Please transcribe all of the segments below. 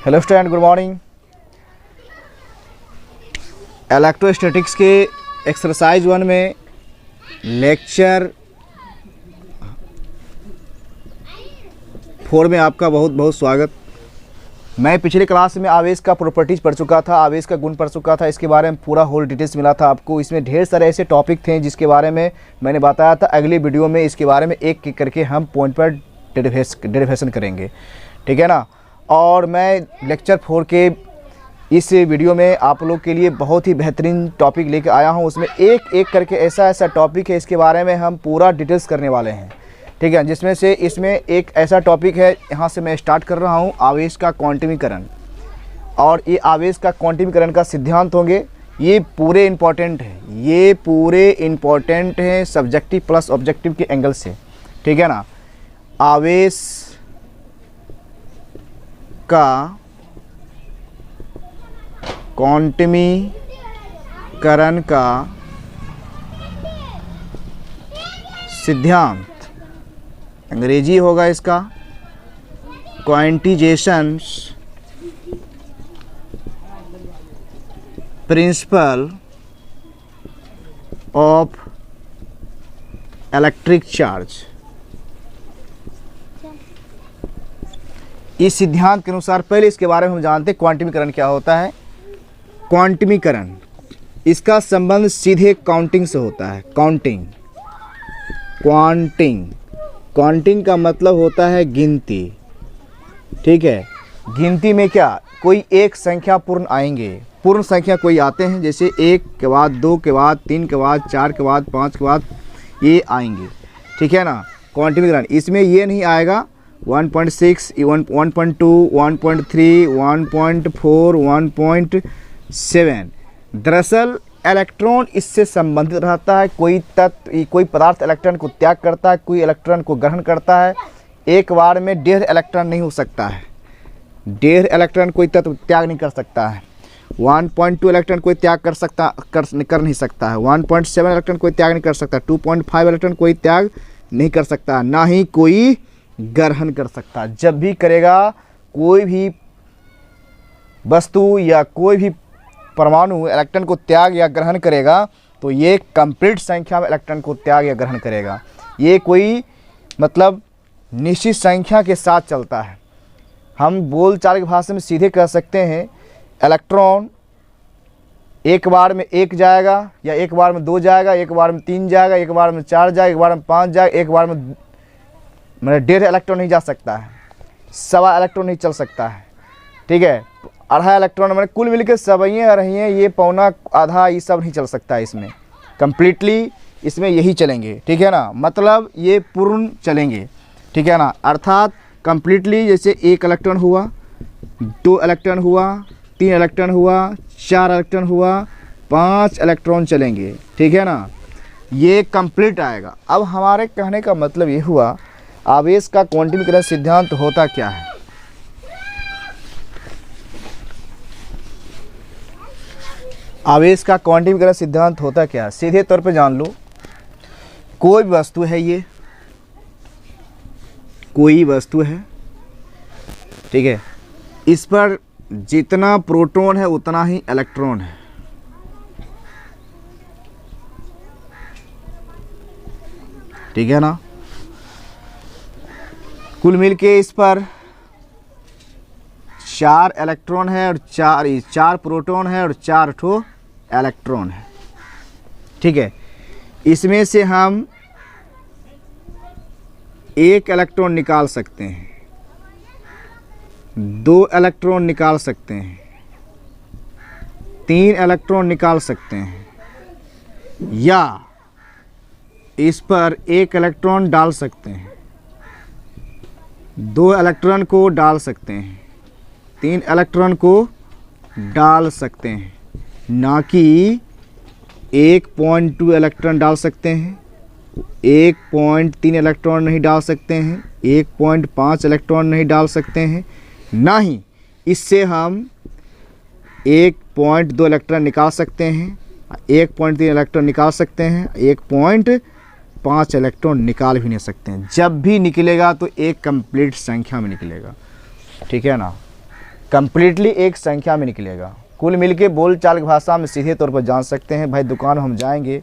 Hello student, good morning. Electrostatics के exercise 1 में lecture 4 में आपका बहुत बहुत स्वागत। मैं पिछले क्लास में आवेश का प्रॉपर्टीज़ पढ़ चुका था, आवेश का गुण पढ़ चुका था। इसके बारे में पूरा होल डिटेल्स मिला था आपको। इसमें ढेर सारे ऐसे टॉपिक थे जिसके बारे में मैंने बताया था। अगली वीडियो में इसके बारे में एक एक करके हम पॉइंट पर डेरिवेशन करेंगे, ठीक है ना। और मैं लेक्चर 4 के इस वीडियो में आप लोग के लिए बहुत ही बेहतरीन टॉपिक लेकर आया हूं। उसमें एक एक करके ऐसा टॉपिक है, इसके बारे में हम पूरा डिटेल्स करने वाले हैं, ठीक है। जिसमें से इसमें एक ऐसा टॉपिक है, यहाँ से मैं स्टार्ट कर रहा हूँ, आवेश का क्वांटमीकरण। और ये आवेश का क्वांटमीकरण का सिद्धांत होंगे। ये पूरे इम्पॉर्टेंट हैं, सब्जेक्टिव प्लस ऑब्जेक्टिव के एंगल से, ठीक है ना। आवेश का क्वांटमीकरण का सिद्धांत, अंग्रेजी होगा इसका quantisation principle of electric charge. इस सिद्धांत के अनुसार पहले इसके बारे में हम जानते हैं क्वांटमीकरण क्या होता है। क्वांटमीकरण, इसका संबंध सीधे काउंटिंग से होता है। क्वांटिंग का मतलब होता है गिनती, ठीक है। गिनती में क्या, कोई एक संख्या पूर्ण आएंगे, पूर्ण संख्या कोई आते हैं, जैसे 1 के बाद 2 के बाद 3 के बाद 4 के बाद 5 के बाद ये आएंगे, ठीक है ना। क्वांटमीकरण इसमें ये नहीं आएगा 1.6, 1.2, 1.3, 1.4, 1.7। दरअसल इलेक्ट्रॉन इससे संबंधित रहता है। कोई तत्व, कोई पदार्थ इलेक्ट्रॉन को त्याग करता है, कोई इलेक्ट्रॉन को ग्रहण करता है। एक बार में 1.5 इलेक्ट्रॉन नहीं हो सकता है। 1.5 इलेक्ट्रॉन कोई तत्व त्याग नहीं कर सकता है। 1.2 इलेक्ट्रॉन कोई त्याग कर नहीं सकता है। 1.7 इलेक्ट्रॉन कोई त्याग नहीं कर सकता। 2.5 इलेक्ट्रॉन कोई त्याग नहीं कर सकता, ना ही कोई ग्रहण कर सकता। जब भी करेगा कोई भी वस्तु या कोई भी परमाणु इलेक्ट्रॉन को त्याग या ग्रहण करेगा तो ये कंप्लीट संख्या में इलेक्ट्रॉन को त्याग या ग्रहण करेगा। ये कोई मतलब निश्चित संख्या के साथ चलता है। हम बोलचाल की भाषा में सीधे कह सकते हैं, इलेक्ट्रॉन एक बार में 1 जाएगा, या एक बार में 2 जाएगा, एक बार में 3 जाएगा, एक बार में 4 जाएगा, एक बार में 5 जाएगा, एक बार में 1.5 इलेक्ट्रॉन नहीं जा सकता है, 1.25 इलेक्ट्रॉन नहीं चल सकता है, ठीक है। 2.5 इलेक्ट्रॉन मैंने कुल मिलकर सवैयाँ रही हैं, ये पौना आधा ये सब नहीं चल सकता है इसमें। कंप्लीटली इसमें यही चलेंगे, ठीक है ना। मतलब ये पूर्ण चलेंगे, ठीक है ना। अर्थात कंप्लीटली जैसे 1 इलेक्ट्रॉन हुआ, 2 इलेक्ट्रॉन हुआ, 3 इलेक्ट्रॉन हुआ, 4 इलेक्ट्रॉन हुआ, 5 इलेक्ट्रॉन चलेंगे, ठीक है ना। ये कंप्लीट आएगा। अब हमारे कहने का मतलब ये हुआ, आवेश का क्वांटमीकरण सिद्धांत होता क्या है। आवेश का क्वांटमीकरण सिद्धांत होता क्या है, सीधे तौर पे जान लो। कोई वस्तु है, ये कोई वस्तु है, ठीक है। इस पर जितना प्रोटॉन है उतना ही इलेक्ट्रॉन है, ठीक है ना। कुल मिलके इस पर 4 इलेक्ट्रॉन है और 4 प्रोटॉन है और 4 ठो इलेक्ट्रॉन है, ठीक है। इसमें से हम 1 इलेक्ट्रॉन निकाल सकते हैं, 2 इलेक्ट्रॉन निकाल सकते हैं, 3 इलेक्ट्रॉन निकाल सकते हैं, या इस पर 1 इलेक्ट्रॉन डाल सकते हैं, 2 इलेक्ट्रॉन को डाल सकते हैं, 3 इलेक्ट्रॉन को डाल सकते हैं, ना कि 1.2 इलेक्ट्रॉन डाल सकते हैं, 1.3 इलेक्ट्रॉन नहीं डाल सकते हैं, 1.5 इलेक्ट्रॉन नहीं डाल सकते हैं, ना ही इससे हम 1.2 इलेक्ट्रॉन निकाल सकते हैं, 1.3 इलेक्ट्रॉन निकाल सकते हैं, 1.5 इलेक्ट्रॉन निकाल भी नहीं सकते हैं। जब भी निकलेगा तो एक कंप्लीट संख्या में निकलेगा, ठीक है ना। कंप्लीटली एक संख्या में निकलेगा। कुल मिलके बोलचाल की भाषा में सीधे तौर पर जान सकते हैं भाई, दुकान हम जाएंगे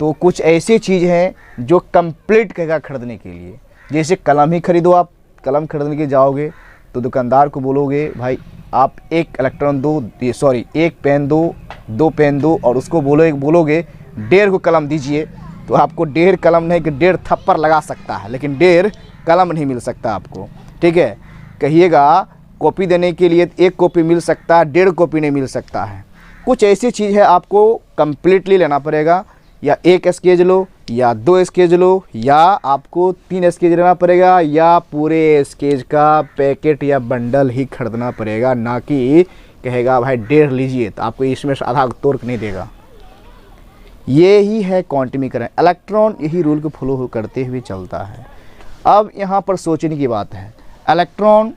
तो कुछ ऐसी चीज़ है जो कंप्लीट कहेगा खरीदने के लिए। जैसे कलम ही खरीदो, आप कलम खरीदने के जाओगे तो दुकानदार को बोलोगे भाई आप एक इलेक्ट्रॉन दो, एक पेन दो, 2 पेन दो, और उसको बोलोगे 1.5 को कलम दीजिए, तो आपको 1.5 कलम नहीं कि 1.5 थप्पड़ लगा सकता है, लेकिन 1.5 कलम नहीं मिल सकता आपको। ठीक है, कहिएगा कॉपी देने के लिए 1 कॉपी मिल सकता है, 1.5 कॉपी नहीं मिल सकता है। कुछ ऐसी चीज़ है आपको कंप्लीटली लेना पड़ेगा, या 1 स्केच लो, या 2 स्केच लो, या आपको 3 स्केच लेना पड़ेगा, या पूरे स्केच का पैकेट या बंडल ही खरीदना पड़ेगा, ना कि कहेगा भाई 1.5 लीजिए तो आपको इसमें से आधा तोड़ के नहीं देगा। ये ही है क्वांटमीकरण। इलेक्ट्रॉन यही रूल को फॉलो करते हुए चलता है। अब यहाँ पर सोचने की बात है, इलेक्ट्रॉन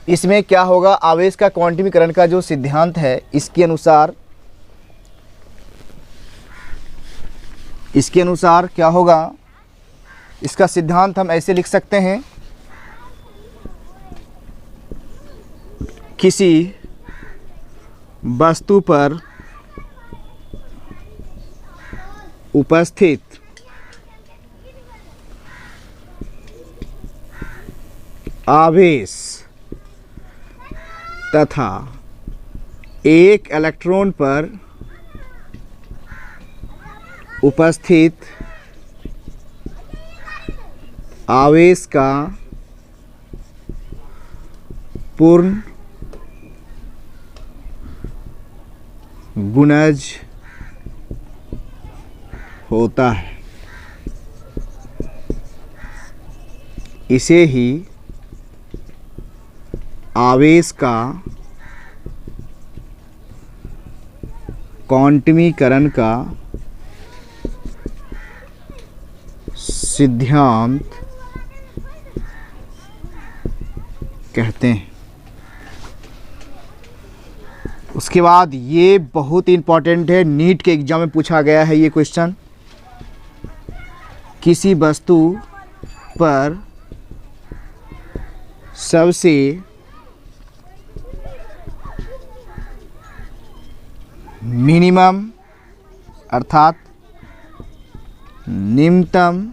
इसमें क्या होगा, आवेश का क्वांटमीकरण का जो सिद्धांत है इसके अनुसार क्या होगा, इसका सिद्धांत हम ऐसे लिख सकते हैं, किसी वस्तु पर उपस्थित आवेश तथा एक इलेक्ट्रॉन पर उपस्थित आवेश का पूर्ण गुणज होता है, इसे ही आवेश का क्वांटमीकरण का सिद्धांत कहते हैं। उसके बाद ये बहुत इंपॉर्टेंट है, नीट के एग्जाम में पूछा गया है ये क्वेश्चन, किसी वस्तु पर सबसे मिनिमम अर्थात निम्नतम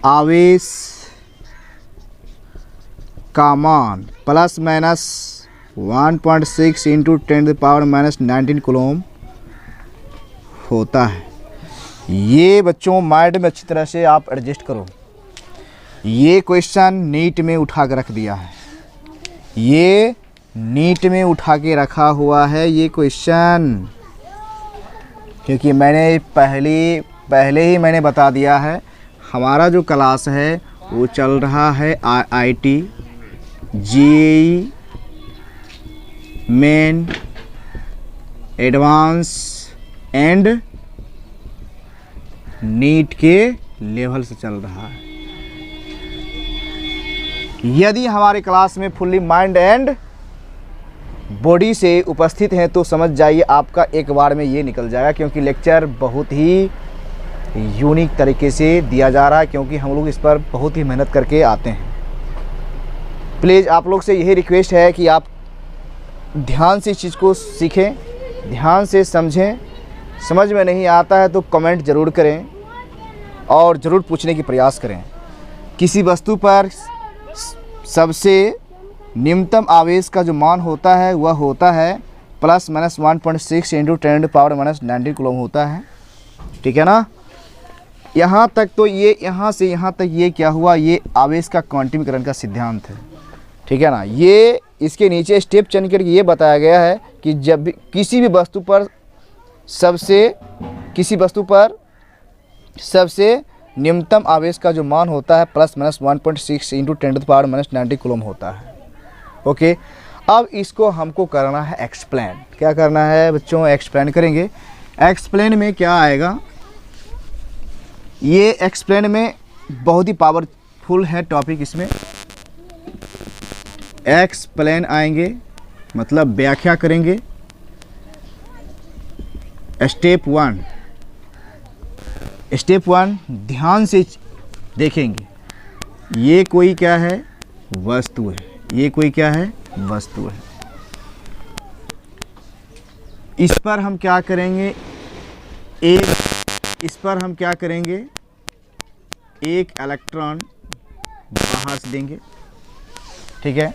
आवेश का मान ±1.6 इंटू 10⁻⁻19 कूलम होता है। ये बच्चों माइंड में अच्छी तरह से आप एडजस्ट करो। ये क्वेश्चन नीट में उठा के रख दिया है, ये नीट में उठा के रखा हुआ है ये क्वेश्चन, क्योंकि मैंने पहले ही मैंने बता दिया है, हमारा जो क्लास है वो चल रहा है IIT, JEE Main, advance and NEET के लेवल से चल रहा है। यदि हमारे क्लास में फुल्ली माइंड एंड बॉडी से उपस्थित हैं तो समझ जाइए आपका एक बार में ये निकल जाएगा, क्योंकि लेक्चर बहुत ही यूनिक तरीके से दिया जा रहा है, क्योंकि हम लोग इस पर बहुत ही मेहनत करके आते हैं। प्लीज़ आप लोग से यही रिक्वेस्ट है कि आप ध्यान से इस चीज़ को सीखें, ध्यान से समझें। समझ में नहीं आता है तो कमेंट ज़रूर करें और ज़रूर पूछने की प्रयास करें। किसी वस्तु पर सबसे निम्नतम आवेश का जो मान होता है वह होता है ±1.6 इंटू 10⁻⁻19 कूलम होता है। ठीक है ना, यहाँ तक तो ये, यहाँ से यहाँ तक ये क्या हुआ, ये आवेश का क्वांटमीकरण का सिद्धांत है। ठीक है ना, ये इसके नीचे स्टेप चल करके ये बताया गया है कि जब भी किसी वस्तु पर सबसे निम्नतम आवेश का जो मान होता है ±1.6 इंटू 10⁻⁻19 कूलम होता है। ओके, अब इसको हमको करना है एक्सप्लेन। क्या करना है बच्चों, एक्सप्लेन करेंगे। एक्सप्लेन में क्या आएगा, ये एक्सप्लेन में बहुत ही पावरफुल है टॉपिक, इसमें एक्सप्लेन आएंगे मतलब व्याख्या करेंगे। स्टेप वन ध्यान से देखेंगे, ये कोई क्या है, वस्तु है। ये कोई क्या है, वस्तु है। इस पर हम क्या करेंगे, इस पर हम क्या करेंगे, एक इलेक्ट्रॉन बाहर से देंगे, ठीक है।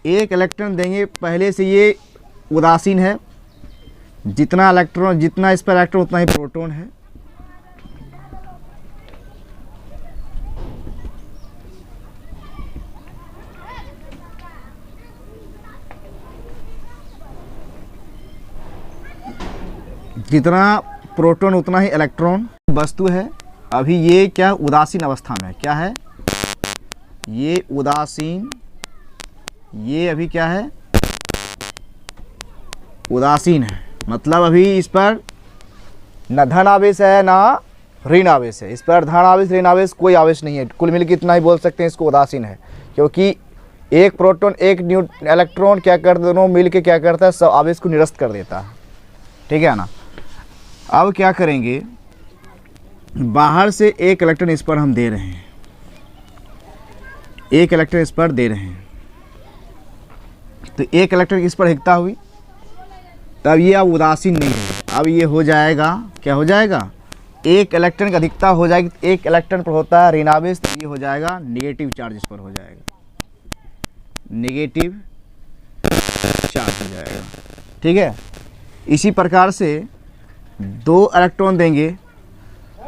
एक इलेक्ट्रॉन देंगे, पहले से ये उदासीन है, जितना इलेक्ट्रॉन, जितना इस पर इलेक्ट्रॉन उतना ही प्रोटॉन है। जितना प्रोटॉन उतना ही इलेक्ट्रॉन। वस्तु है, अभी ये क्या उदासीन अवस्था में है, क्या है ये उदासीन, ये अभी क्या है उदासीन है, मतलब अभी इस पर न धन आवेश है ना ऋण आवेश है, इस पर धन आवेश ऋण आवेश कोई आवेश नहीं है। कुल मिलकर इतना ही बोल सकते हैं इसको उदासीन है, क्योंकि एक प्रोटॉन एक इलेक्ट्रॉन क्या करते, दोनों मिलकर क्या करता है, सब आवेश को निरस्त कर देता है, ठीक है ना। अब क्या करेंगे, बाहर से एक इलेक्ट्रॉन इस पर हम दे रहे हैं, एक इलेक्ट्रॉन इस पर दे रहे हैं, तो एक इलेक्ट्रॉन इस पर हिकता हुई, तब ये अब उदासीन नहीं है, अब ये हो जाएगा, क्या हो जाएगा, एक इलेक्ट्रॉन की अधिकता हो जाएगी, एक इलेक्ट्रॉन पर होता है ऋण आवेश, तो ये हो जाएगा नेगेटिव चार्ज, इस पर हो जाएगा नेगेटिव चार्ज हो जाएगा, ठीक है। इसी प्रकार से दो इलेक्ट्रॉन देंगे,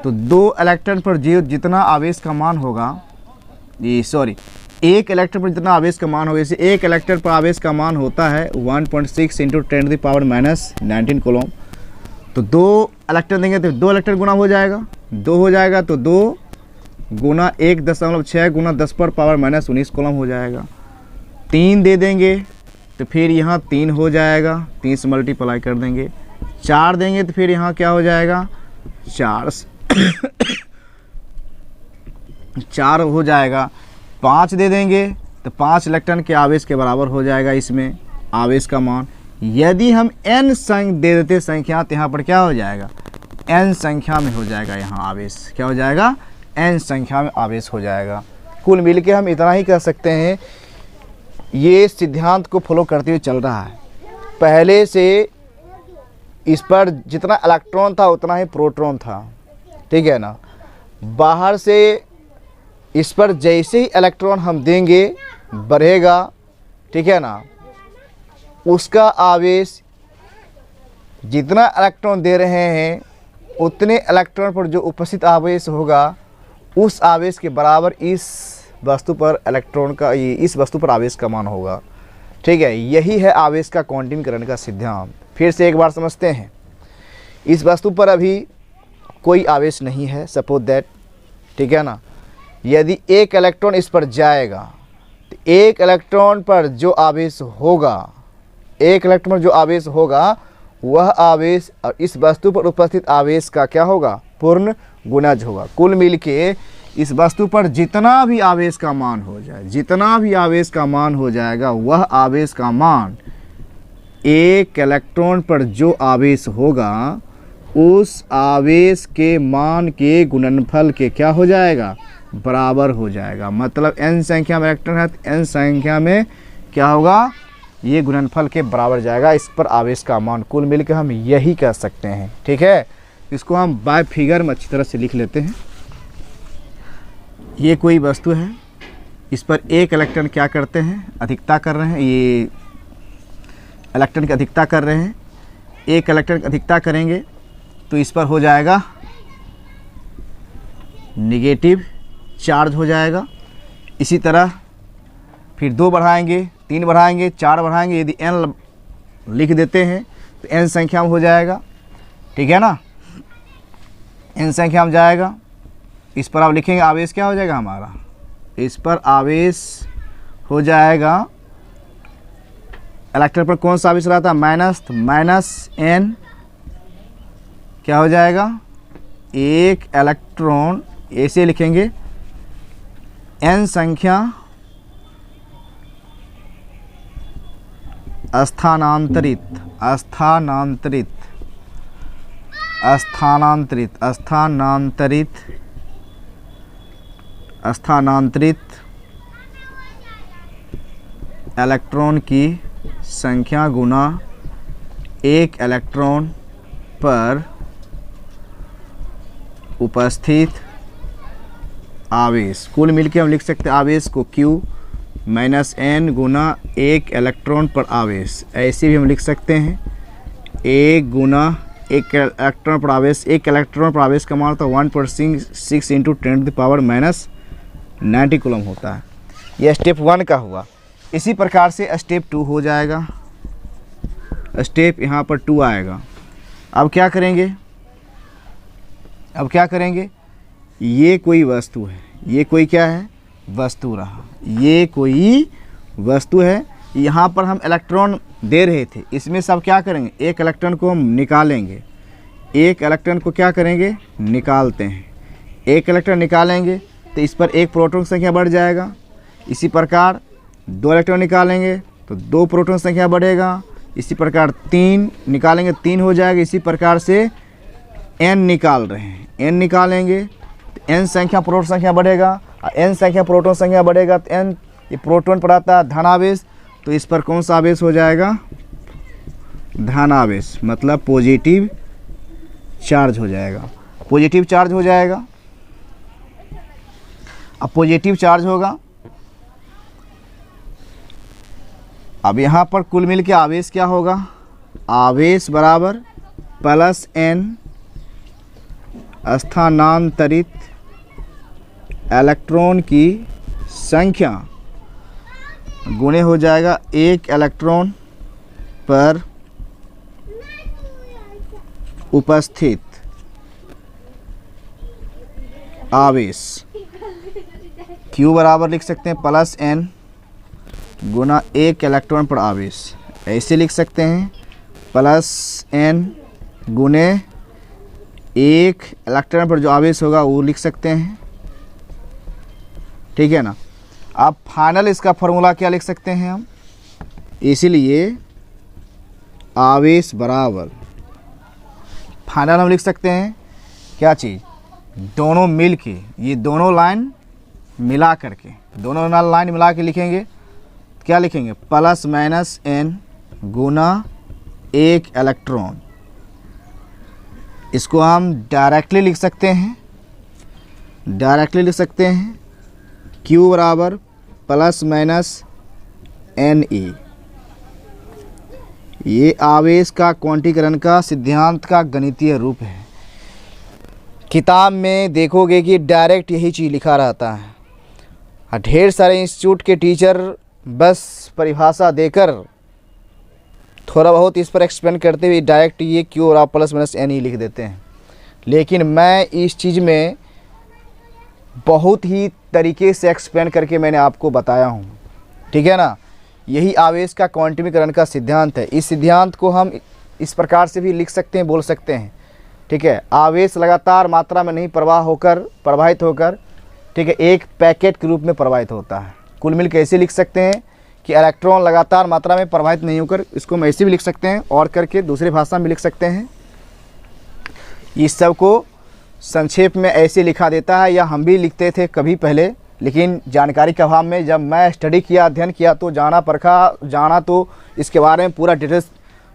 तो दो इलेक्ट्रॉन पर जो जितना आवेश का मान होगा, ये सॉरी एक इलेक्ट्रॉन पर जितना आवेश का मान होगा, जैसे एक इलेक्ट्रॉन पर आवेश का मान होता है 1.6 × 10⁻⁻19 कूलम, तो दो इलेक्ट्रॉन देंगे तो दो इलेक्ट्रॉन गुना हो जाएगा, दो हो जाएगा तो 2 गुना 1.6 गुना 10⁻⁻19 कूलम हो जाएगा। 3 दे देंगे तो फिर यहाँ 3 हो जाएगा, 3 से मल्टीप्लाई कर देंगे। 4 देंगे तो फिर यहाँ क्या हो जाएगा, 4 हो जाएगा। 5 दे देंगे तो 5 इलेक्ट्रॉन के आवेश के बराबर हो जाएगा इसमें आवेश का मान। यदि हम n दे देते संख्या, तो यहाँ पर क्या हो जाएगा, n संख्या में हो जाएगा, यहाँ आवेश क्या हो जाएगा, n संख्या में आवेश हो जाएगा। कुल मिल के हम इतना ही कह सकते हैं, ये सिद्धांत को फॉलो करते हुए चल रहा है। पहले से इस पर जितना इलेक्ट्रॉन था उतना ही प्रोटॉन था, ठीक है ना। बाहर से इस पर जैसे ही इलेक्ट्रॉन हम देंगे बढ़ेगा, ठीक है ना, उसका आवेश जितना इलेक्ट्रॉन दे रहे हैं उतने इलेक्ट्रॉन पर जो उपस्थित आवेश होगा उस आवेश के बराबर इस वस्तु पर इलेक्ट्रॉन का, इस वस्तु पर आवेश का मान होगा, ठीक है। यही है आवेश का क्वांटीकरण का सिद्धांत। फिर से एक बार समझते हैं, इस वस्तु पर अभी कोई आवेश नहीं है, सपोज दैट, ठीक है ना। यदि एक इलेक्ट्रॉन इस पर जाएगा तो एक इलेक्ट्रॉन पर जो आवेश होगा, एक इलेक्ट्रॉन पर जो आवेश होगा वह आवेश और इस वस्तु पर उपस्थित आवेश का क्या होगा, पूर्ण गुणज होगा। कुल मिलके इस वस्तु पर जितना भी आवेश का मान हो जाए, जितना भी आवेश का मान हो जाएगा, वह आवेश का मान एक इलेक्ट्रॉन पर जो आवेश होगा उस आवेश के मान के गुणनफल के क्या हो जाएगा, बराबर हो जाएगा। मतलब n संख्या में इलेक्ट्रॉन है तो n संख्या में क्या होगा, ये गुणनफल के बराबर जाएगा इस पर आवेश का मान। कुल मिलकर हम यही कह सकते हैं, ठीक है। इसको हम बाय फिगर में अच्छी तरह से लिख लेते हैं। ये कोई वस्तु है, इस पर एक इलेक्ट्रॉन क्या करते हैं, अधिकता कर रहे हैं, ये इलेक्ट्रॉन की अधिकता कर रहे हैं। एक इलेक्ट्रॉन की अधिकता करेंगे तो इस पर हो जाएगा नेगेटिव चार्ज हो जाएगा। इसी तरह फिर 2 बढ़ाएंगे, 3 बढ़ाएंगे, 4 बढ़ाएंगे। यदि n लिख देते हैं तो n संख्या में हो जाएगा, ठीक है ना, n संख्या में जाएगा। इस पर आप लिखेंगे आवेश क्या हो जाएगा हमारा, इस पर आवेश हो जाएगा, इलेक्ट्रॉन पर कौन सा आवेश रहता है, माइनस, तो माइनस n क्या हो जाएगा, एक इलेक्ट्रॉन, ऐसे लिखेंगे n संख्या स्थानांतरित स्थानांतरित स्थानांतरित स्थानांतरित स्थानांतरित इलेक्ट्रॉन की संख्या गुना एक इलेक्ट्रॉन पर उपस्थित आवेश। कुल मिलके हम लिख सकते हैं आवेश को Q माइनस n गुना एक इलेक्ट्रॉन पर आवेश। ऐसे भी हम लिख सकते हैं एक गुना एक इलेक्ट्रॉन पर आवेश। एक इलेक्ट्रॉन पर आवेश का मान तो 1.6 इंटू 10⁻90 कूलम होता है। यह स्टेप 1 का हुआ। इसी प्रकार से स्टेप 2 हो जाएगा। स्टेप यहाँ पर 2 आएगा। अब क्या करेंगे, ये कोई वस्तु है, ये कोई क्या है, वस्तु रहा, ये कोई वस्तु है। यहाँ पर हम इलेक्ट्रॉन दे रहे थे, इसमें सब क्या करेंगे, एक इलेक्ट्रॉन को हम निकालेंगे। एक इलेक्ट्रॉन को क्या करेंगे, निकालते हैं। एक इलेक्ट्रॉन निकालेंगे तो इस पर एक प्रोटॉन संख्या बढ़ जाएगा। इसी प्रकार दो इलेक्ट्रॉन निकालेंगे तो दो प्रोटॉन संख्या बढ़ेगा। इसी प्रकार 3 निकालेंगे 3 हो जाएगा। इसी प्रकार से n निकाल रहे हैं, n निकालेंगे तो n संख्या प्रोटॉन संख्या बढ़ेगा। और n संख्या प्रोटॉन संख्या बढ़ेगा तो n ये प्रोटॉन पर आता है धनावेश, तो इस पर कौन सा आवेश हो जाएगा, धनावेश, मतलब पॉजिटिव चार्ज हो जाएगा। पॉजिटिव चार्ज हो जाएगा। अब पॉजिटिव चार्ज होगा। अब यहाँ पर कुल मिल के आवेश क्या होगा, आवेश बराबर प्लस n स्थानांतरित इलेक्ट्रॉन की संख्या गुणे हो जाएगा एक इलेक्ट्रॉन पर उपस्थित आवेश। Q बराबर लिख सकते हैं प्लस n गुना एक इलेक्ट्रॉन पर आवेश। ऐसे लिख सकते हैं प्लस n गुने एक इलेक्ट्रॉन पर जो आवेश होगा वो लिख सकते हैं, ठीक है ना। अब फाइनल इसका फॉर्मूला क्या लिख सकते हैं हम, इसीलिए आवेश बराबर फाइनल हम लिख सकते हैं क्या चीज़, दोनों मिल के, ये दोनों लाइन मिला करके, दोनों लाइन मिला के लिखेंगे, क्या लिखेंगे, प्लस माइनस n गुना एक इलेक्ट्रॉन। इसको हम डायरेक्टली लिख सकते हैं, Q बराबर प्लस माइनस NE। ये आवेश का क्वांटीकरण का सिद्धांत का गणितीय रूप है। किताब में देखोगे कि डायरेक्ट यही चीज़ लिखा रहता है। ढेर सारे इंस्टीट्यूट के टीचर बस परिभाषा देकर थोड़ा बहुत इस पर एक्सप्लेन करते हुए डायरेक्ट ये Q और प्लस माइनस NE लिख देते हैं। लेकिन मैं इस चीज़ में बहुत ही तरीके से एक्सप्लेन करके मैंने आपको बताया हूँ, ठीक है ना। यही आवेश का क्वांटमीकरण का सिद्धांत है। इस सिद्धांत को हम इस प्रकार से भी लिख सकते हैं, बोल सकते हैं, ठीक है। आवेश लगातार मात्रा में नहीं प्रवाहित होकर, ठीक है, एक पैकेट के रूप में प्रवाहित होता है। कुल मिलकर ऐसे लिख सकते हैं कि इलेक्ट्रॉन लगातार मात्रा में प्रवाहित नहीं होकर, इसको हम ऐसे भी लिख सकते हैं और करके दूसरी भाषा में लिख सकते हैं। इस सब को संक्षेप में ऐसे लिखा देता है, या हम भी लिखते थे कभी पहले, लेकिन जानकारी के अभाव में जब मैं स्टडी किया, अध्ययन किया, तो जाना तो इसके बारे में पूरा डिटेल्स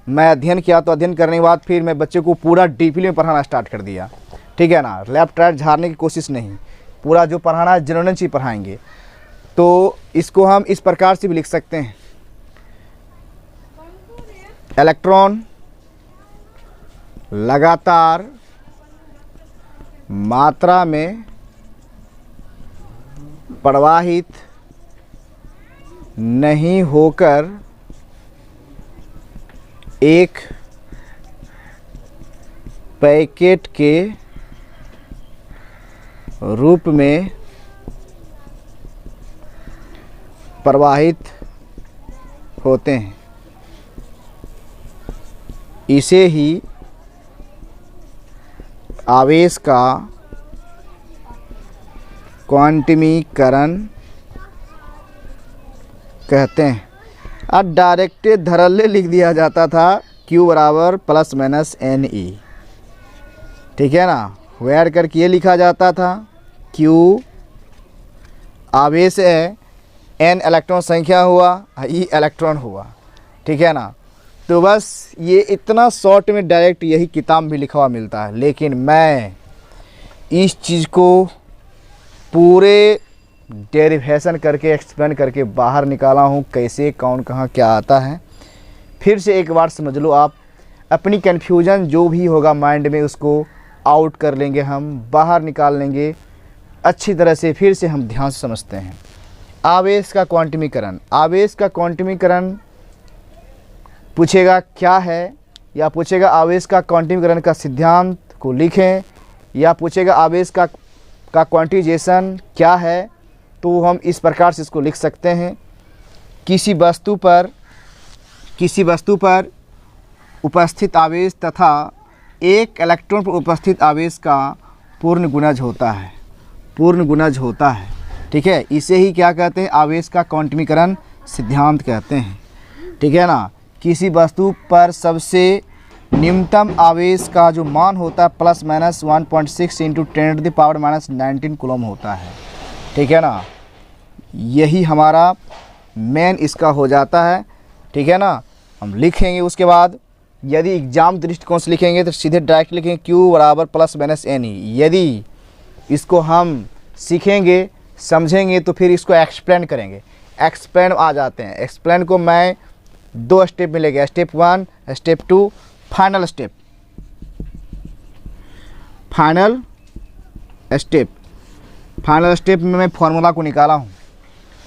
मैं अध्ययन किया। तो अध्ययन करने के बाद फिर मैं बच्चे को पूरा डीपली में पढ़ाना स्टार्ट कर दिया, ठीक है ना। लेफ्ट राइट झाड़ने की कोशिश नहीं, पूरा जो पढ़ाना है जनरल चीज़ पढ़ाएंगे। तो इसको हम इस प्रकार से भी लिख सकते हैं, इलेक्ट्रॉन लगातार मात्रा में प्रवाहित नहीं होकर एक पैकेट के रूप में प्रवाहित होते हैं। इसे ही आवेश का क्वांटमीकरण कहते हैं। अब डायरेक्ट धड़ल्ले लिख दिया जाता था Q बराबर प्लस माइनस NE, ठीक है ना। ऐड करके ये लिखा जाता था Q आवेश है, n इलेक्ट्रॉन संख्या हुआ, e इलेक्ट्रॉन हुआ, ठीक है ना। तो बस ये इतना शॉर्ट में डायरेक्ट यही किताब में लिखा हुआ मिलता है, लेकिन मैं इस चीज़ को पूरे डेरिवेशन करके एक्सप्लेन करके बाहर निकाला हूँ, कैसे कौन कहाँ क्या आता है। फिर से एक बार समझ लो आप, अपनी कन्फ्यूजन जो भी होगा माइंड में उसको आउट कर लेंगे, हम बाहर निकाल लेंगे अच्छी तरह से। फिर से हम ध्यान से समझते हैं। आवेश का क्वांटमीकरण, आवेश का क्वांटमीकरण पूछेगा क्या है, या पूछेगा आवेश का क्वांटमीकरण का सिद्धांत को लिखें, या पूछेगा आवेश का क्वांटिजेशन क्या है, तो हम इस प्रकार से इसको लिख सकते हैं। किसी वस्तु पर उपस्थित आवेश तथा एक इलेक्ट्रॉन पर उपस्थित आवेश का पूर्ण गुणज होता है, पूर्ण गुणज होता है, ठीक है। इसे ही क्या कहते हैं, आवेश का क्वांटमीकरण सिद्धांत कहते हैं, ठीक है ना। किसी वस्तु पर सबसे निम्नतम आवेश का जो मान होता है प्लस माइनस 1.6 इंटू 10⁻⁻19 कूलम होता है, ठीक है ना। यही हमारा मेन इसका हो जाता है, ठीक है ना। हम लिखेंगे उसके बाद, यदि एग्जाम दृष्टिकोण से लिखेंगे तो सीधे डायरेक्ट लिखेंगे Q बराबर प्लस माइनस NE। यदि इसको हम सीखेंगे समझेंगे तो फिर इसको एक्सप्लेन करेंगे, एक्सप्लेन आ जाते हैं। एक्सप्लेन को मैं 2 स्टेप में लेंगे, step 1, step 2, final step. Final step में मैं फॉर्मूला को निकाला हूँ।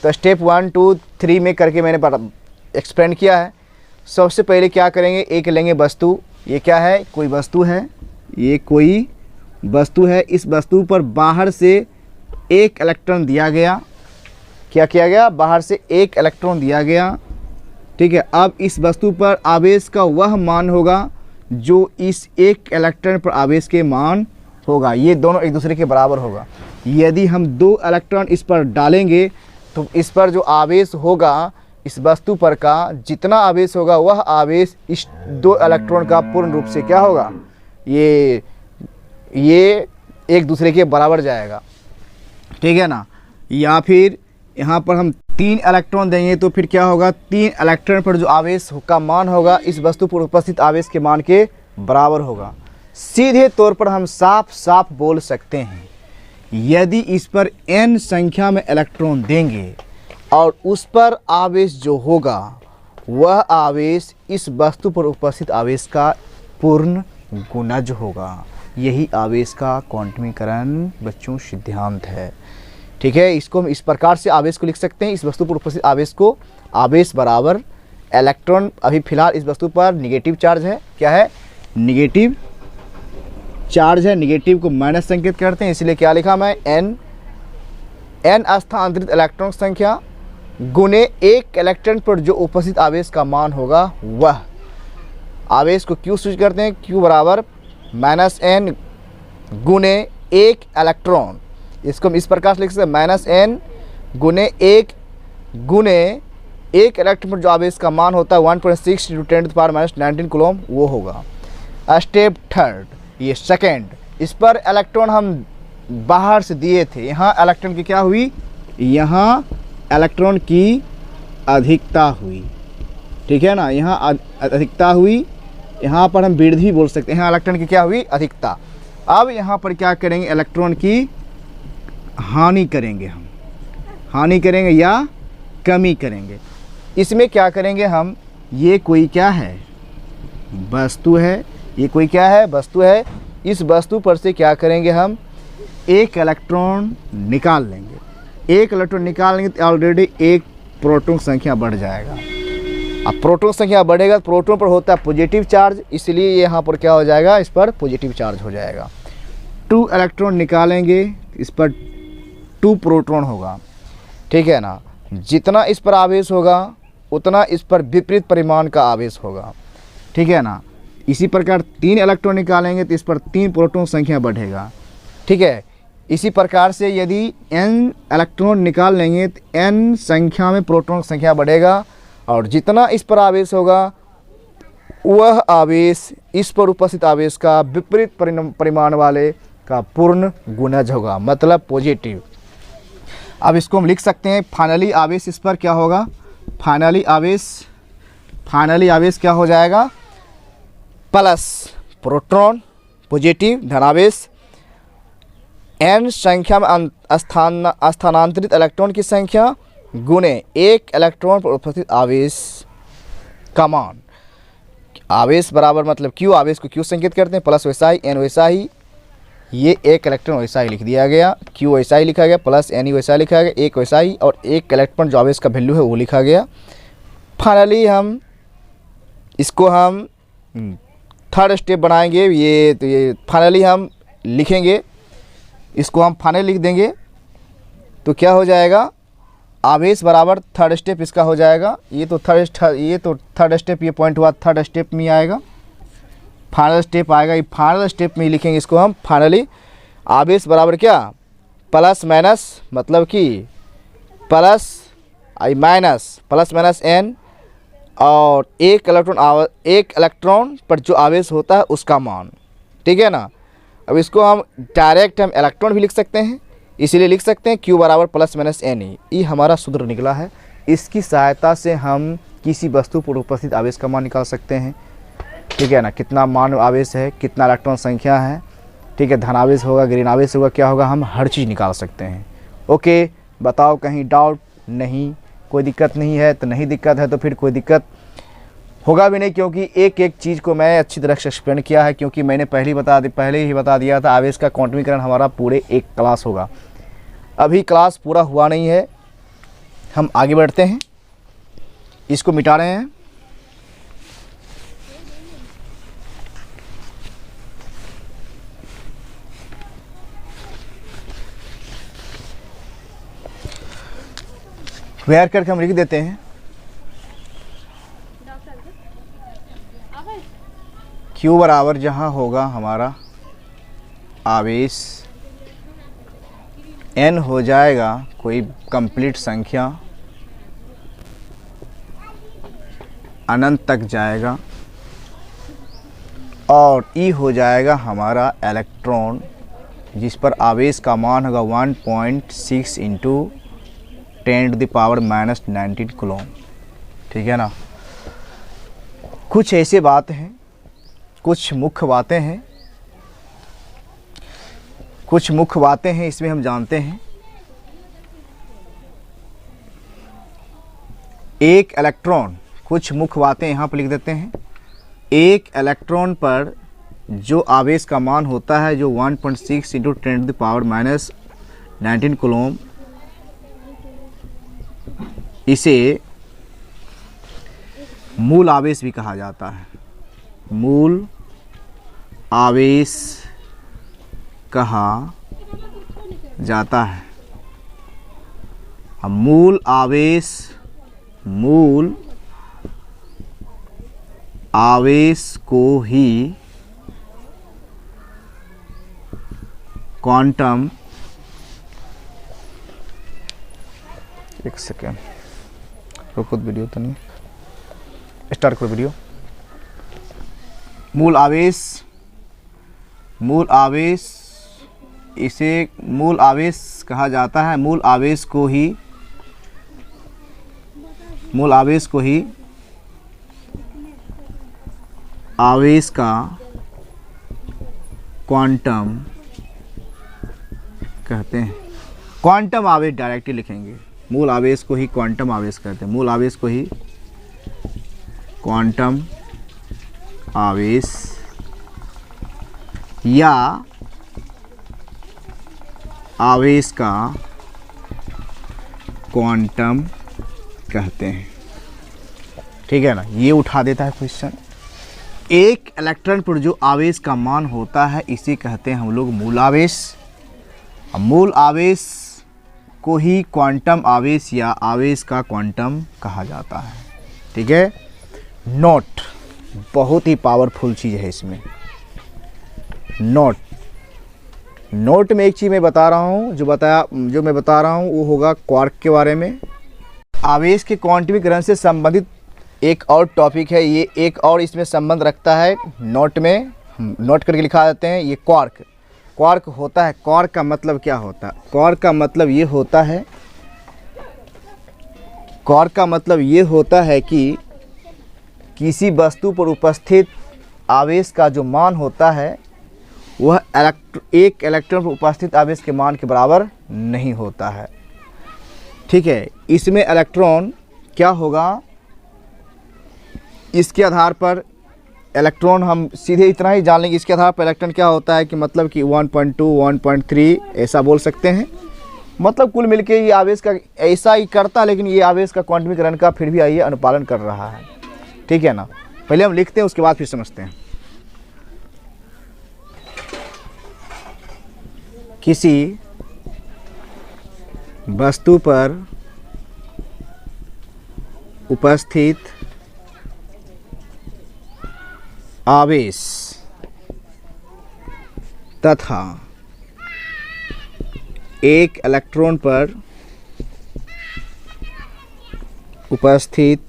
तो स्टेप 1, 2, 3 में करके मैंने एक्सप्लेन किया है। सबसे पहले क्या करेंगे, एक लेंगे वस्तु, ये क्या है, कोई वस्तु है, ये कोई वस्तु है। इस वस्तु पर बाहर से एक इलेक्ट्रॉन दिया गया, क्या किया गया, बाहर से एक इलेक्ट्रॉन दिया गया, ठीक है। अब इस वस्तु पर आवेश का वह मान होगा जो इस एक इलेक्ट्रॉन पर आवेश के मान होगा, ये दोनों एक दूसरे के बराबर होगा। यदि हम 2 इलेक्ट्रॉन इस पर डालेंगे तो इस पर जो आवेश होगा इस वस्तु पर का जितना आवेश होगा वह आवेश इस 2 इलेक्ट्रॉन का पूर्ण रूप से क्या होगा, ये एक दूसरे के बराबर जाएगा, ठीक है ना। या फिर यहाँ पर हम 3 इलेक्ट्रॉन देंगे तो फिर क्या होगा, 3 इलेक्ट्रॉन पर जो आवेश का मान होगा इस वस्तु पर उपस्थित आवेश के मान के बराबर होगा। सीधे तौर पर हम साफ साफ बोल सकते हैं, यदि इस पर n संख्या में इलेक्ट्रॉन देंगे और उस पर आवेश जो होगा वह आवेश इस वस्तु पर उपस्थित आवेश का पूर्ण गुणज होगा। यही आवेश का क्वांटमीकरण बच्चों सिद्धांत है, ठीक है। इसको हम इस प्रकार से आवेश को लिख सकते हैं, इस वस्तु पर उपस्थित आवेश को, आवेश बराबर इलेक्ट्रॉन, अभी फिलहाल इस वस्तु पर निगेटिव चार्ज है, क्या है, निगेटिव चार्ज है, निगेटिव को माइनस संकेत करते हैं, इसलिए क्या लिखा मैं, n स्थानांतरित इलेक्ट्रॉन संख्या गुने एक इलेक्ट्रॉन पर जो उपस्थित आवेश का मान होगा वह। आवेश को Q स्विच करते हैं, Q बराबर -n गुने एक इलेक्ट्रॉन, इसको हम इस प्रकार से लिख सकते हैं, -n गुने एक इलेक्ट्रॉन पर जो आवेश का मान होता है 1.6 × 10⁻⁻19 कूलम, वो होगा। स्टेप 3, ये सेकेंड, इस पर इलेक्ट्रॉन हम बाहर से दिए थे, यहाँ इलेक्ट्रॉन की क्या हुई, यहाँ इलेक्ट्रॉन की अधिकता हुई, ठीक है ना। यहाँ अधिकता हुई, यहाँ पर हम वृद्धि बोल सकते हैं, यहाँ इलेक्ट्रॉन की क्या हुई, अधिकता। अब यहाँ पर क्या करेंगे, इलेक्ट्रॉन की हानि करेंगे, हम हानि करेंगे या कमी करेंगे। इसमें क्या करेंगे हम, ये कोई क्या है, वस्तु है, ये कोई क्या है, वस्तु है। इस वस्तु पर से क्या करेंगे, हम एक इलेक्ट्रॉन निकाल लेंगे। एक इलेक्ट्रॉन निकाल लेंगे तो ऑलरेडी एक प्रोटॉन संख्या बढ़ जाएगा। अब प्रोटॉन संख्या बढ़ेगा तो प्रोटॉन पर होता है पॉजिटिव चार्ज, इसलिए यहाँ पर क्या हो जाएगा, इस पर पॉजिटिव चार्ज हो जाएगा। 2 इलेक्ट्रॉन निकालेंगे, इस पर 2 प्रोटॉन होगा, ठीक है ना। जितना इस पर आवेश होगा उतना इस पर विपरीत परिमाण का आवेश होगा, ठीक है ना। इसी प्रकार 3 इलेक्ट्रॉन निकालेंगे तो इस पर 3 प्रोटॉन संख्या बढ़ेगा, ठीक है। इसी प्रकार से यदि n इलेक्ट्रॉन निकाल लेंगे तो n संख्या में प्रोटॉन संख्या बढ़ेगा, और जितना इस पर आवेश होगा वह आवेश इस पर उपस्थित आवेश का विपरीत परिमाण वाले का पूर्ण गुणज होगा, मतलब पॉजिटिव। अब इसको हम लिख सकते हैं फाइनली आवेश इस पर क्या होगा, फाइनली आवेश क्या हो जाएगा, प्लस प्रोटॉन पॉजिटिव धनावेश n संख्या में स्थानांतरित इलेक्ट्रॉन की संख्या गुणे एक इलेक्ट्रॉन पर उपस्थित आवेश का मान। आवेश बराबर मतलब Q, आवेश को Q संकेत करते हैं, प्लस वैसा ही n वैसा ही, ये एक इलेक्ट्रॉन वैसा ही लिख दिया गया, Q वैसा ही लिखा गया, प्लस n वैसा ही लिखा गया, एक वैसा ही, और एक इलेक्ट्रॉन जो आवेश का वैल्यू है वो लिखा गया। फाइनली हम इसको हम थर्ड स्टेप बनाएंगे, ये फाइनली हम लिखेंगे, इसको हम फाइनल लिख देंगे तो क्या हो जाएगा, आवेश बराबर थर्ड स्टेप इसका हो जाएगा। ये तो थर्ड स्टेप, ये पॉइंट हुआ थर्ड स्टेप में आएगा, फाइनल स्टेप आएगा, ये फाइनल स्टेप में लिखेंगे इसको हम फाइनली। आवेश बराबर क्या, प्लस माइनस मतलब कि प्लस माइनस n, और एक इलेक्ट्रॉन पर जो आवेश होता है उसका मान, ठीक है ना। अब इसको हम डायरेक्ट हम इलेक्ट्रॉन भी लिख सकते हैं, इसीलिए लिख सकते हैं Q बराबर प्लस माइनस n ही, ये हमारा सूत्र निकला है। इसकी सहायता से हम किसी वस्तु पर उपस्थित आवेश का मान निकाल सकते हैं, ठीक है ना, कितना मान आवेश है, कितना इलेक्ट्रॉन संख्या है, ठीक है, धनावेश होगा, ग्रीन आवेश होगा, क्या होगा, हम हर चीज़ निकाल सकते हैं। ओके, बताओ कहीं डाउट नहीं, कोई दिक्कत नहीं है तो नहीं दिक्कत है तो फिर कोई दिक्कत होगा भी नहीं, क्योंकि एक एक चीज़ को मैं अच्छी तरह से एक्सप्लेन किया है, क्योंकि मैंने पहले ही बता दिया था आवेश का क्वांटमीकरण हमारा पूरे एक क्लास होगा। अभी क्लास पूरा हुआ नहीं है, हम आगे बढ़ते हैं, इसको मिटा रहे हैं। वेयर करके हम लिख देते हैं Q बराबर जहाँ होगा हमारा आवेश n हो जाएगा कोई कंप्लीट संख्या, अनंत तक जाएगा, और E हो जाएगा हमारा इलेक्ट्रॉन, जिस पर आवेश का मान होगा 1.6 इंटू 10⁻⁻19 कूलम, ठीक है ना। कुछ ऐसे बात हैं, कुछ मुख्य बातें हैं इसमें हम जानते हैं। एक इलेक्ट्रॉन, कुछ मुख्य बातें यहाँ पर लिख देते हैं। एक इलेक्ट्रॉन पर जो आवेश का मान होता है जो 1.6 इंटू 10⁻⁻19 कूलम, इसे मूल आवेश भी कहा जाता है, मूल आवेश कहा जाता है। अब मूल आवेश को ही क्वांटम, एक सेकेंड रुको, वीडियो तो नहीं स्टार्ट करो वीडियो। मूल आवेश इसे मूल आवेश कहा जाता है। मूल आवेश को ही आवेश का क्वांटम कहते हैं। क्वांटम आवेश डायरेक्टली लिखेंगे, मूल आवेश को ही क्वांटम आवेश कहते हैं। मूल आवेश को ही क्वांटम आवेश या आवेश का क्वांटम कहते हैं, ठीक है ना। ये उठा देता है क्वेश्चन। एक इलेक्ट्रॉन पर जो आवेश का मान होता है इसे कहते हैं हम लोग मूल आवेश। मूल आवेश को ही क्वांटम आवेश या आवेश का क्वांटम कहा जाता है, ठीक है। नोट बहुत ही पावरफुल चीज़ है इसमें। नोट में एक चीज़ मैं बता रहा हूँ, जो मैं बता रहा हूँ वो होगा क्वार्क के बारे में। आवेश के क्वांटमीकरण से संबंधित एक और टॉपिक है ये, एक और इसमें संबंध रखता है। नोट में नोट करके लिखा देते हैं। ये क्वार्क होता है। क्वार्क का मतलब क्या होता है? क्वार्क का मतलब ये होता है क्वार्क का मतलब ये होता है कि किसी वस्तु पर उपस्थित आवेश का जो मान होता है वह एक इलेक्ट्रॉन पर उपस्थित आवेश के मान के बराबर नहीं होता है। ठीक है, इसमें इलेक्ट्रॉन क्या होगा, इसके आधार पर इलेक्ट्रॉन हम सीधे इतना ही जान लेंगे। इसके आधार पर इलेक्ट्रॉन क्या होता है कि मतलब कि 1.2 1.3 ऐसा बोल सकते हैं। मतलब कुल मिलके ये आवेश का ऐसा ही करता है, लेकिन ये आवेश का क्वांटमीकरण का फिर भी आइए अनुपालन कर रहा है। ठीक है ना, पहले हम लिखते हैं उसके बाद फिर समझते हैं। किसी वस्तु पर उपस्थित आवेश तथा एक इलेक्ट्रॉन पर उपस्थित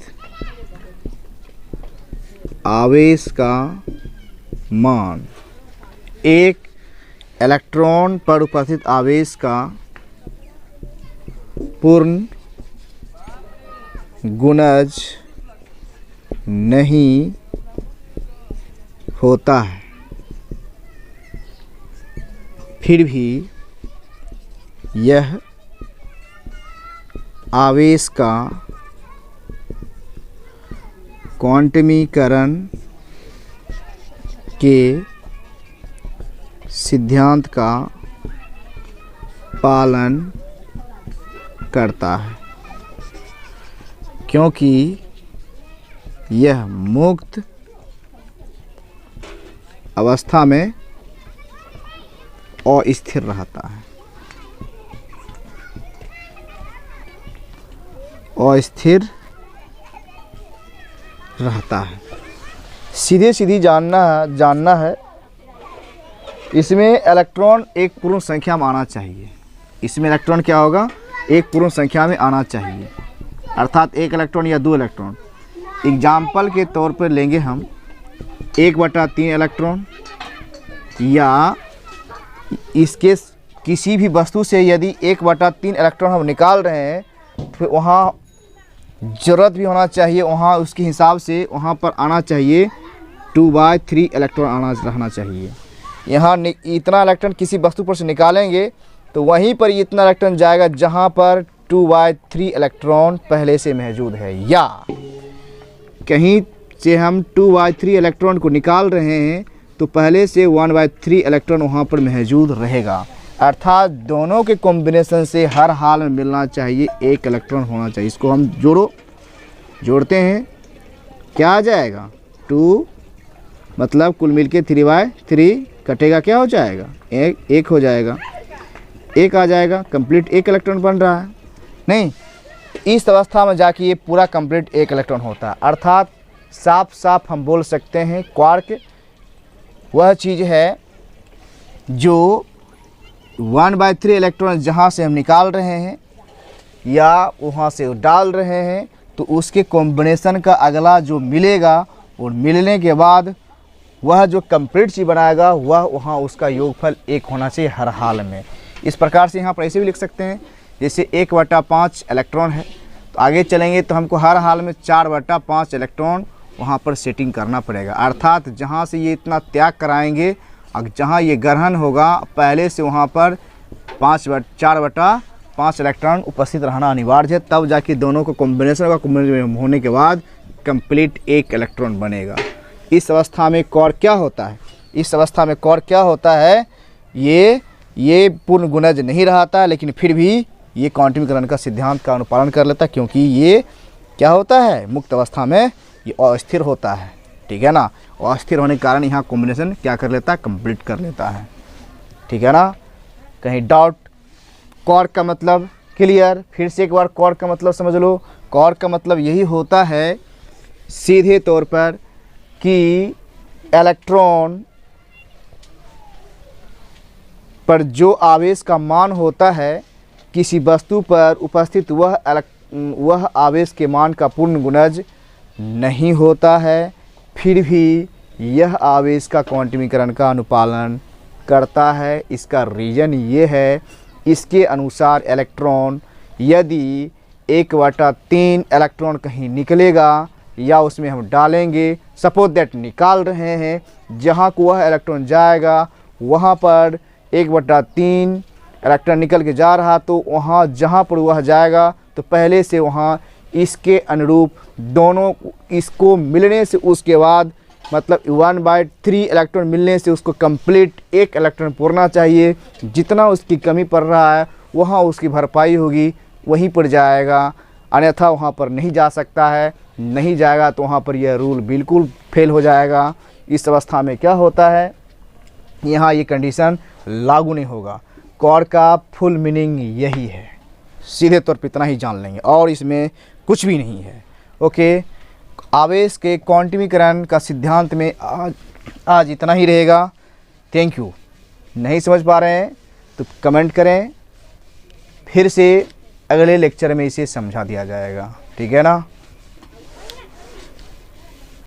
आवेश का मान, एक इलेक्ट्रॉन पर उपस्थित आवेश का पूर्ण गुणज नहीं होता है, फिर भी यह आवेश का क्वांटमीकरण के सिद्धांत का पालन करता है, क्योंकि यह मुक्त अवस्था में अस्थिर रहता है। अस्थिर रहता है। सीधे सीधी जानना है। इसमें इलेक्ट्रॉन एक पूर्ण संख्या में आना चाहिए। इसमें इलेक्ट्रॉन क्या होगा, एक पूर्ण संख्या में आना चाहिए, अर्थात एक इलेक्ट्रॉन या दो इलेक्ट्रॉन। एग्जाम्पल के तौर पर लेंगे हम 1/3 इलेक्ट्रॉन, या इसके किसी भी वस्तु से यदि 1/3 इलेक्ट्रॉन हम निकाल रहे हैं तो वहाँ ज़रूरत भी होना चाहिए, वहाँ उसके हिसाब से वहाँ पर आना चाहिए 2/3 इलेक्ट्रॉन रहना चाहिए। यहाँ इतना इलेक्ट्रॉन किसी वस्तु पर से निकालेंगे तो वहीं पर इतना इलेक्ट्रॉन जाएगा जहाँ पर 2/3 इलेक्ट्रॉन पहले से मौजूद है, या कहीं से हम 2/3 इलेक्ट्रॉन को निकाल रहे हैं तो पहले से 1/3 इलेक्ट्रॉन वहाँ पर मौजूद रहेगा। अर्थात दोनों के कॉम्बिनेशन से हर हाल में मिलना चाहिए, एक इलेक्ट्रॉन होना चाहिए। इसको हम जोड़ते हैं, क्या आ जाएगा 2, मतलब कुल मिलके 3/3 कटेगा, क्या हो जाएगा, एक हो जाएगा, एक आ जाएगा, कंप्लीट एक इलेक्ट्रॉन बन रहा है। नहीं, इस अवस्था में जाके ये पूरा कंप्लीट एक इलेक्ट्रॉन होता है। अर्थात साफ साफ हम बोल सकते हैं क्वार्क वह चीज़ है जो 1/3 इलेक्ट्रॉन जहाँ से हम निकाल रहे हैं या वहाँ से डाल रहे हैं तो उसके कॉम्बिनेशन का अगला जो मिलेगा और मिलने के बाद वह जो कंप्लीट चीज़ बनाएगा वह वहाँ उसका योगफल 1 होना चाहिए हर हाल में। इस प्रकार से यहाँ पर ऐसे भी लिख सकते हैं, जैसे 1/5 इलेक्ट्रॉन है तो आगे चलेंगे तो हमको हर हाल में 4/5 इलेक्ट्रॉन वहाँ पर सेटिंग करना पड़ेगा। अर्थात जहाँ से ये इतना त्याग कराएंगे और जहाँ ये ग्रहण होगा पहले से वहाँ पर 4/5 इलेक्ट्रॉन उपस्थित रहना अनिवार्य है, तब जाके दोनों को कॉम्बिनेशन होने के बाद कंप्लीट एक इलेक्ट्रॉन बनेगा। इस अवस्था में क्वार्क क्या होता है, इस अवस्था में क्वार्क क्या होता है, ये पूर्ण गुणज नहीं रहता है, लेकिन फिर भी ये क्वांटमीकरण का सिद्धांत का अनुपालन कर लेता है, क्योंकि ये क्या होता है, मुक्त अवस्था में ये अस्थिर होता है। ठीक है ना, अस्थिर होने के कारण यहाँ कॉम्बिनेशन क्या कर लेता है, कंप्लीट कर लेता है। ठीक है ना, कहीं डाउट? क्वार्क का मतलब क्लियर? फिर से एक बार क्वार्क का मतलब समझ लो। क्वार्क का मतलब यही होता है सीधे तौर पर कि इलेक्ट्रॉन पर जो आवेश का मान होता है किसी वस्तु पर उपस्थित वह आवेश के मान का पूर्ण गुणज नहीं होता है, फिर भी यह आवेश का क्वांटमीकरण का अनुपालन करता है। इसका रीज़न ये है, इसके अनुसार इलेक्ट्रॉन यदि 1/3 इलेक्ट्रॉन कहीं निकलेगा या उसमें हम डालेंगे, सपोज दैट निकाल रहे हैं, जहाँ को वह इलेक्ट्रॉन जाएगा वहाँ पर 1/3 इलेक्ट्रॉन निकल के जा रहा, तो वहाँ जहाँ पर वह जाएगा तो पहले से वहाँ इसके अनुरूप दोनों इसको मिलने से उसके बाद मतलब 1/3 इलेक्ट्रॉन मिलने से उसको कंप्लीट 1 इलेक्ट्रॉन पूरना चाहिए। जितना उसकी कमी पड़ रहा है वहाँ उसकी भरपाई होगी, वहीं पर जाएगा, अन्यथा वहाँ पर नहीं जा सकता है। नहीं जाएगा तो वहाँ पर यह रूल बिल्कुल फेल हो जाएगा। इस अवस्था में क्या होता है, यहाँ ये कंडीशन लागू नहीं होगा। कॉर्ड का फुल मीनिंग यही है, सीधे तौर पर इतना ही जान लेंगे और इसमें कुछ भी नहीं है। ओके, आवेश के क्वांटमीकरण का सिद्धांत में आज इतना ही रहेगा। Thank you. नहीं समझ पा रहे हैं तो कमेंट करें, फिर से अगले लेक्चर में इसे समझा दिया जाएगा। ठीक है ना।